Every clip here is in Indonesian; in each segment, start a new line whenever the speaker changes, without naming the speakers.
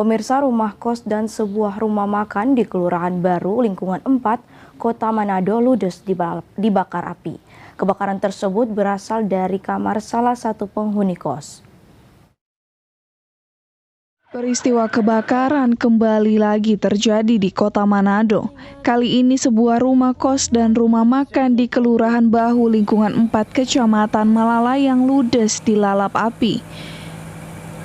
Pemirsa, rumah kos dan sebuah rumah makan di Kelurahan Baru, Lingkungan 4, Kota Manado ludes dibakar api. Kebakaran tersebut berasal dari kamar salah satu penghuni kos.
Peristiwa kebakaran kembali lagi terjadi di Kota Manado. Kali ini sebuah rumah kos dan rumah makan di Kelurahan Bahu, Lingkungan 4, Kecamatan Malalai yang ludes dilalap api.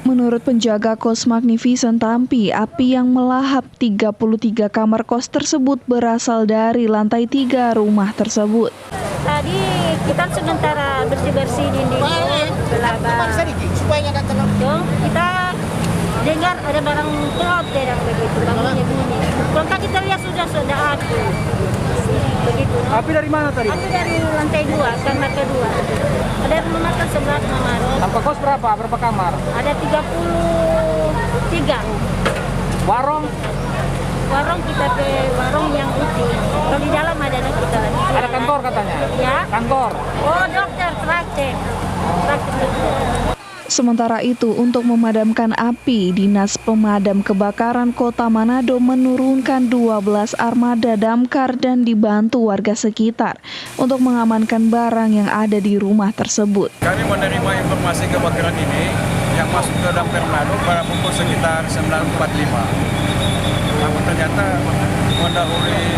Menurut penjaga kos Magnificent Tampi, api yang melahap 33 kamar kos tersebut berasal dari lantai 3 rumah tersebut.
Tadi kita sementara bersih-bersih dinding gelabah. Kita dengar ada barang pelot yang begitu, bangunnya bunyi. Kalau kita lihat sudah api. Begitu.
Api dari mana tadi?
Api dari lantai 2, kamar kedua. Ada rumah makan sebelah kamar.
Tanpa kos berapa? Berapa kamar?
Ada 33.
Warung?
Warung kita ke warung yang uti. Kalau di dalam ada kita.
Ada kantor katanya?
Ya.
Kantor?
Oh, dokter, praktek.
Sementara itu, untuk memadamkan api, Dinas Pemadam Kebakaran Kota Manado menurunkan 12 armada damkar dan dibantu warga sekitar untuk mengamankan barang yang ada di rumah tersebut.
Kami menerima informasi kebakaran ini yang masuk ke damkar Manado pada pukul sekitar 9.45. Namun ternyata mendahului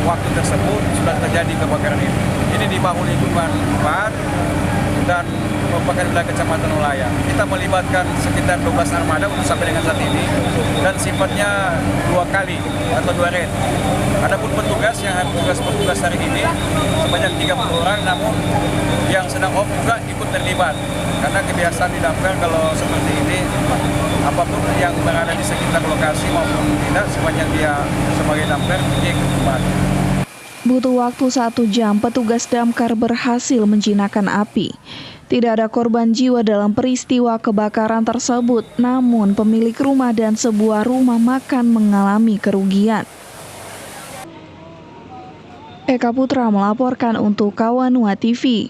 waktu tersebut sudah terjadi kebakaran ini. Ini di Bahu Lingkungan 4 dan merupakan wilayah Kecamatan Ulaya. Kita melibatkan sekitar 12 armada untuk sampai dengan saat ini dan sifatnya 2 kali atau 2 red. Adapun petugas yang tugas hari ini sebanyak 30 orang, namun yang sedang off juga ikut terlibat. Karena kebiasaan di damkar kalau seperti ini, apapun yang berada di sekitar lokasi maupun tidak, sebanyak dia sebagai damkar dia ikut membantu.
Butuh waktu 1 jam, petugas damkar berhasil menjinakkan api. Tidak ada korban jiwa dalam peristiwa kebakaran tersebut, namun pemilik rumah dan sebuah rumah makan mengalami kerugian. Eka Putra melaporkan untuk Kawanua TV.